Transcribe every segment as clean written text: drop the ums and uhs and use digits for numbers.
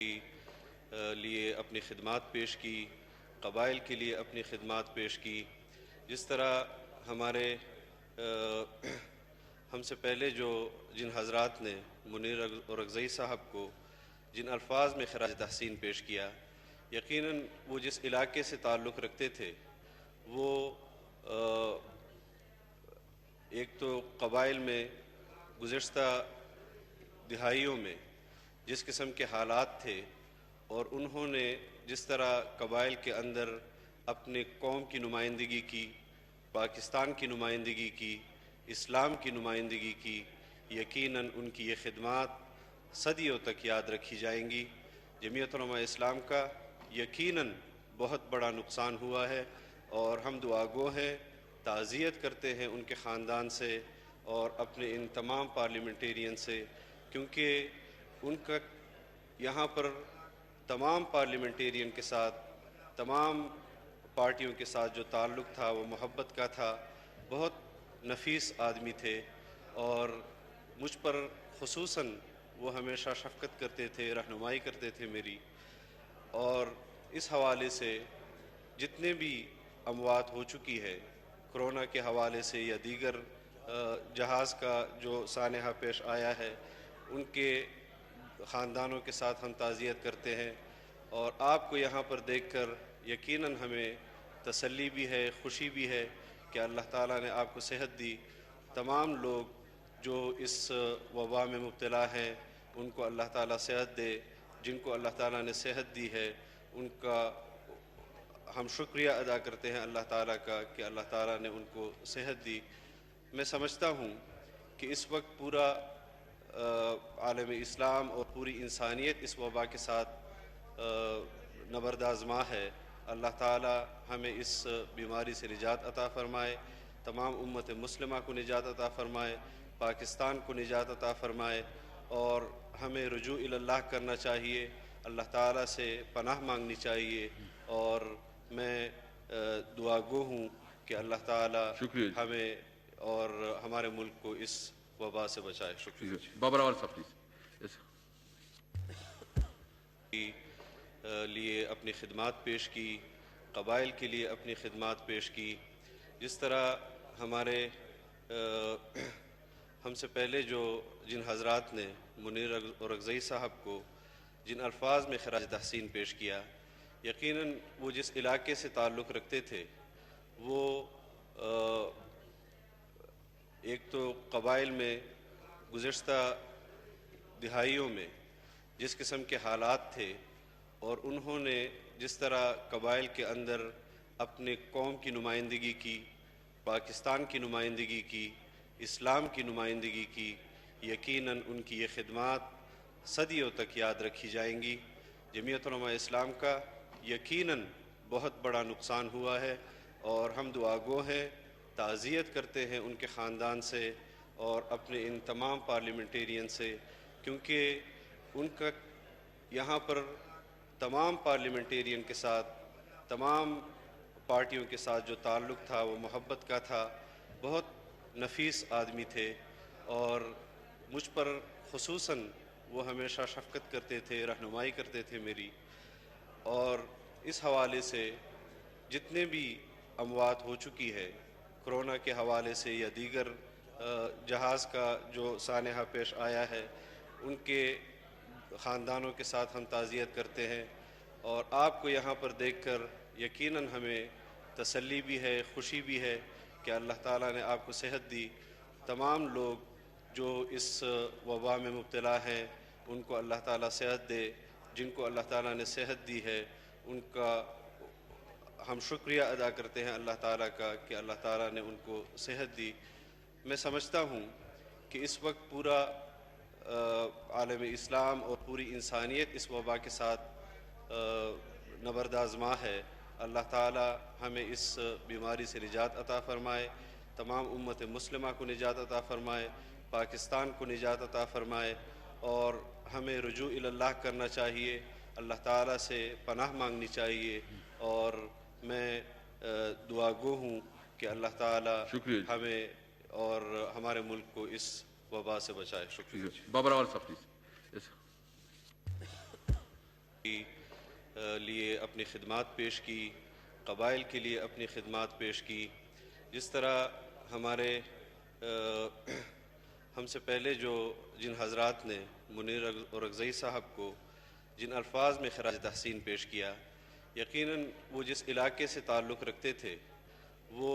کی لیے اپنی خدمات پیش کی، قبائل کے لیے اپنی خدمات پیش کی. جس طرح ہمارے ہم سے پہلے جن حضرات نے منیر اورکزئی صاحب کو جن الفاظ میں خراج تحسین پیش کیا، یقیناً وہ جس علاقے سے تعلق رکھتے تھے وہ ایک تو قبائل میں گزشتہ دہائیوں میں جس قسم کے حالات تھے اور انہوں نے جس طرح قبائل کے اندر اپنے قوم کی نمائندگی کی، پاکستان کی نمائندگی کی، اسلام کی نمائندگی کی، یقیناً ان کی یہ خدمات صدیوں تک یاد رکھی جائیں گی. جمعیت علماء اسلام کا یقیناً بہت بڑا نقصان ہوا ہے اور ہم دعا گو ہیں، تعزیت کرتے ہیں ان کے خاندان سے اور اپنے ان تمام پارلیمنٹیرین سے، کیونکہ ان کا یہاں پر تمام پارلیمنٹیرین کے ساتھ، تمام پارٹیوں کے ساتھ جو تعلق تھا وہ محبت کا تھا. بہت نفیس آدمی تھے اور مجھ پر خصوصاً وہ ہمیشہ شفقت کرتے تھے، رہنمائی کرتے تھے میری. اور اس حوالے سے جتنے بھی اموات ہو چکی ہے کرونا کے حوالے سے یا دیگر جہاز کا جو سانحہ پیش آیا ہے، ان کے خاندانوں کے ساتھ ہم تعزیت کرتے ہیں. اور آپ کو یہاں پر دیکھ کر یقیناً ہمیں تسلی بھی ہے، خوشی بھی ہے کہ اللہ تعالیٰ نے آپ کو صحت دی. تمام لوگ جو اس وبا میں مبتلا ہیں ان کو اللہ تعالیٰ صحت دے. جن کو اللہ تعالیٰ نے صحت دی ہے ان کا ہم شکریہ ادا کرتے ہیں اللہ تعالیٰ کا کہ اللہ تعالیٰ نے ان کو صحت دی. میں سمجھتا ہوں کہ اس وقت پورا عالم اسلام اور پوری انسانیت اس وبا کے ساتھ نبرد آزما ہے. اللہ تعالیٰ ہمیں اس بیماری سے نجات عطا فرمائے، تمام امت مسلمہ کو نجات عطا فرمائے، پاکستان کو نجات عطا فرمائے. اور ہمیں رجوع اللہ کرنا چاہیے، اللہ تعالیٰ سے پناہ مانگنی چاہیے. اور میں دعا گو ہوں کہ اللہ تعالیٰ ہمیں اور ہمارے ملک کو اس وبا سے بچائے. شکریہ. بابر اول صاحب پلیز. لیے اپنی خدمات پیش کی، قبائل کے لیے اپنی خدمات پیش کی. جس طرح ہمارے ہم سے پہلے جن حضرات نے منیر اورکزئی صاحب کو جن الفاظ میں خراج تحسین پیش کیا، یقیناً وہ جس علاقے سے تعلق رکھتے تھے وہ ایک تو قبائل میں گزشتہ دہائیوں میں جس قسم کے حالات تھے اور انہوں نے جس طرح قبائل کے اندر اپنے قوم کی نمائندگی کی، پاکستان کی نمائندگی کی، اسلام کی نمائندگی کی، یقیناً ان کی یہ خدمات صدیوں تک یاد رکھی جائیں گی. جمعیت علماء اسلام کا یقیناً بہت بڑا نقصان ہوا ہے اور ہم دعا گو ہیں، تعزیت کرتے ہیں ان کے خاندان سے اور اپنے ان تمام پارلیمنٹیرین سے، کیونکہ ان کا یہاں پر تمام پارلیمنٹیرین کے ساتھ، تمام پارٹیوں کے ساتھ جو تعلق تھا وہ محبت کا تھا. بہت نفیس آدمی تھے اور مجھ پر خصوصاً وہ ہمیشہ شفقت کرتے تھے، رہنمائی کرتے تھے میری. اور اس حوالے سے جتنے بھی اموات ہو چکی ہے کرونا کے حوالے سے یا دیگر جہاز کا جو سانحہ پیش آیا ہے، ان کے خاندانوں کے ساتھ ہم تعزیت کرتے ہیں. اور آپ کو یہاں پر دیکھ کر یقیناً ہمیں تسلی بھی ہے، خوشی بھی ہے کہ اللہ تعالیٰ نے آپ کو صحت دی. تمام لوگ جو اس وبا میں مبتلا ہیں ان کو اللہ تعالیٰ صحت دے. جن کو اللہ تعالیٰ نے صحت دی ہے ان کا ہم شکریہ ادا کرتے ہیں اللہ تعالیٰ کا کہ اللہ تعالیٰ نے ان کو صحت دی. میں سمجھتا ہوں کہ اس وقت پورا عالم اسلام اور پوری انسانیت اس وبا کے ساتھ نبرد آزما ہے. اللہ تعالیٰ ہمیں اس بیماری سے نجات عطا فرمائے، تمام امت مسلمہ کو نجات عطا فرمائے، پاکستان کو نجات عطا فرمائے. اور ہمیں رجوع اللہ کرنا چاہیے، اللہ تعالیٰ سے پناہ مانگنی چاہیے. اور میں دعا گو ہوں کہ اللہ تعالیٰ ہمیں اور ہمارے ملک کو اس وبا سے بچائے. شکریہ. بابر اول صاحب پلیز. لیے اپنی خدمات پیش کی، قبائل کے لیے اپنی خدمات پیش کی. جس طرح ہمارے ہم سے پہلے جن حضرات نے منیر اورکزئی صاحب کو جن الفاظ میں خراج تحسین پیش کیا، یقیناً وہ جس علاقے سے تعلق رکھتے تھے وہ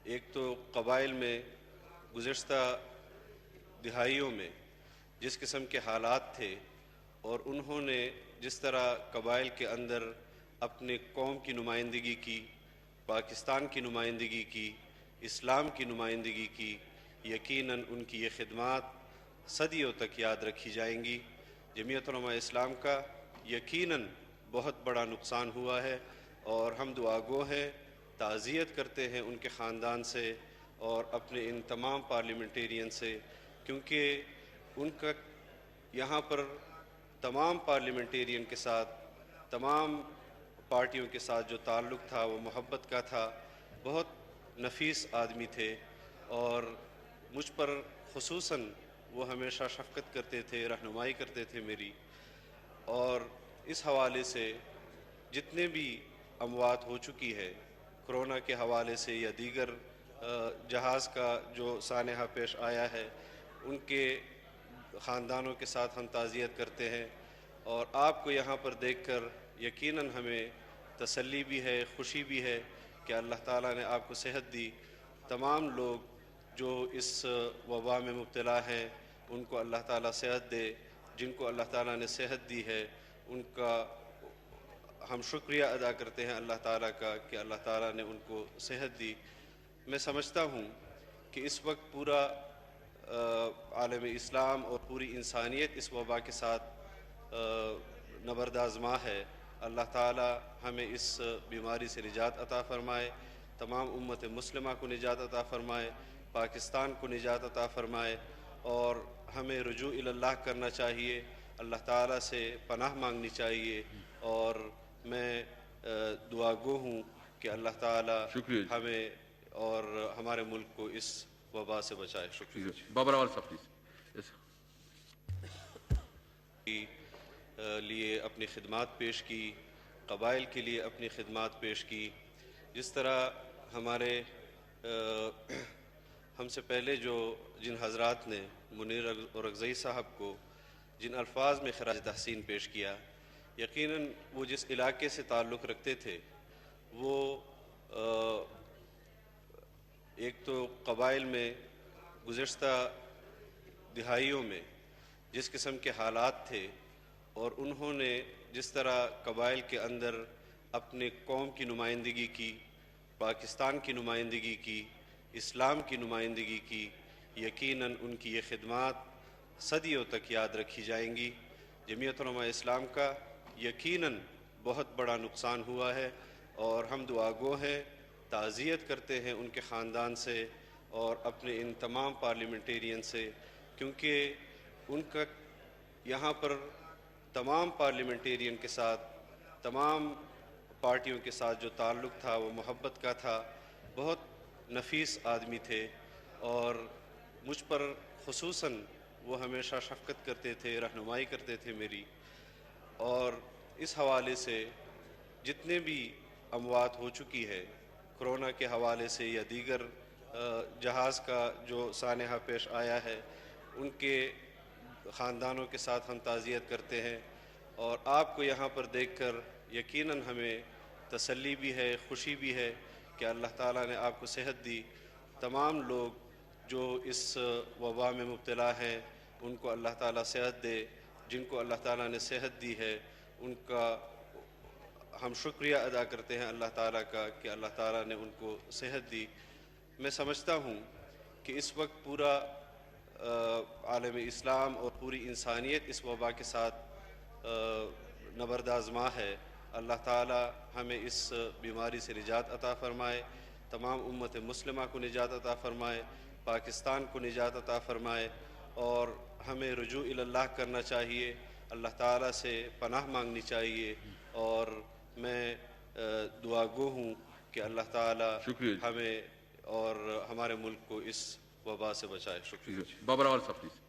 ایک تو قبائل میں گزشتہ دہائیوں میں جس قسم کے حالات تھے اور انہوں نے جس طرح قبائل کے اندر اپنے قوم کی نمائندگی کی، پاکستان کی نمائندگی کی، اسلام کی نمائندگی کی، یقیناً ان کی یہ خدمات صدیوں تک یاد رکھی جائیں گی. جمعیت علماء اسلام کا یقیناً بہت بڑا نقصان ہوا ہے اور ہم دعا گو ہیں، تعزیت کرتے ہیں ان کے خاندان سے اور اپنے ان تمام پارلیمنٹیرین سے، کیونکہ ان کا یہاں پر تمام پارلیمنٹیرین کے ساتھ، تمام پارٹیوں کے ساتھ جو تعلق تھا وہ محبت کا تھا. بہت نفیس آدمی تھے اور مجھ پر خصوصاً وہ ہمیشہ شفقت کرتے تھے، رہنمائی کرتے تھے میری. اور اس حوالے سے جتنے بھی اموات ہو چکی ہے کرونا کے حوالے سے یا دیگر جہاز کا جو سانحہ پیش آیا ہے، ان کے خاندانوں کے ساتھ ہم تعزیت کرتے ہیں. اور آپ کو یہاں پر دیکھ کر یقیناً ہمیں تسلی بھی ہے، خوشی بھی ہے کہ اللہ تعالیٰ نے آپ کو صحت دی. تمام لوگ جو اس وبا میں مبتلا ہیں ان کو اللہ تعالیٰ صحت دے. جن کو اللہ تعالیٰ نے صحت دی ہے ان کا ہم شکریہ ادا کرتے ہیں اللہ تعالیٰ کا کہ اللہ تعالیٰ نے ان کو صحت دی. میں سمجھتا ہوں کہ اس وقت پورا عالم اسلام اور پوری انسانیت اس وبا کے ساتھ نبرد آزما ہے. اللہ تعالیٰ ہمیں اس بیماری سے نجات عطا فرمائے، تمام امت مسلمہ کو نجات عطا فرمائے، پاکستان کو نجات عطا فرمائے. اور ہمیں رجوع اللہ کرنا چاہیے، اللہ تعالیٰ سے پناہ مانگنی چاہیے. اور میں دعا گو ہوں کہ اللہ تعالیٰ ہمیں اور ہمارے ملک کو اس وبا سے بچائے. شکریہ. بابر اول صاحب پلیز. لیے اپنی خدمات پیش کی، قبائل کے لیے اپنی خدمات پیش کی. جس طرح ہمارے ہم سے پہلے جن حضرات نے منیر اورکزئی صاحب کو جن الفاظ میں خراج تحسین پیش کیا، یقیناً وہ جس علاقے سے تعلق رکھتے تھے وہ ایک تو قبائل میں گزشتہ دہائیوں میں جس قسم کے حالات تھے اور انہوں نے جس طرح قبائل کے اندر اپنے قوم کی نمائندگی کی، پاکستان کی نمائندگی کی، اسلام کی نمائندگی کی، یقیناً ان کی یہ خدمات صدیوں تک یاد رکھی جائیں گی. جمعیت علماء اسلام کا یقیناً بہت بڑا نقصان ہوا ہے اور ہم دعا گو ہیں، تعزیت کرتے ہیں ان کے خاندان سے اور اپنے ان تمام پارلیمنٹیرین سے، کیونکہ ان کا یہاں پر تمام پارلیمنٹیرین کے ساتھ، تمام پارٹیوں کے ساتھ جو تعلق تھا وہ محبت کا تھا. بہت نفیس آدمی تھے اور مجھ پر خصوصاً وہ ہمیشہ شفقت کرتے تھے، رہنمائی کرتے تھے میری. اور اس حوالے سے جتنے بھی اموات ہو چکی ہے کرونا کے حوالے سے یا دیگر جہاز کا جو سانحہ پیش آیا ہے، ان کے خاندانوں کے ساتھ ہم تعزیت کرتے ہیں. اور آپ کو یہاں پر دیکھ کر یقیناً ہمیں تسلی بھی ہے، خوشی بھی ہے کہ اللہ تعالیٰ نے آپ کو صحت دی. تمام لوگ جو اس وبا میں مبتلا ہیں ان کو اللہ تعالیٰ صحت دے. جن کو اللہ تعالیٰ نے صحت دی ہے ان کا ہم شکریہ ادا کرتے ہیں اللہ تعالیٰ کا کہ اللہ تعالیٰ نے ان کو صحت دی. میں سمجھتا ہوں کہ اس وقت پورا عالم اسلام اور پوری انسانیت اس وبا کے ساتھ نبرد آزما ہے. اللہ تعالیٰ ہمیں اس بیماری سے نجات عطا فرمائے، تمام امت مسلمہ کو نجات عطا فرمائے، پاکستان کو نجات عطا فرمائے. اور ہمیں رجوع اللہ کرنا چاہیے، اللہ تعالیٰ سے پناہ مانگنی چاہیے. اور میں دعا گو ہوں کہ اللہ تعالیٰ ہمیں اور ہمارے ملک کو اس وبا سے بچائے. شکریہ. بابر اول صاحب پلیز.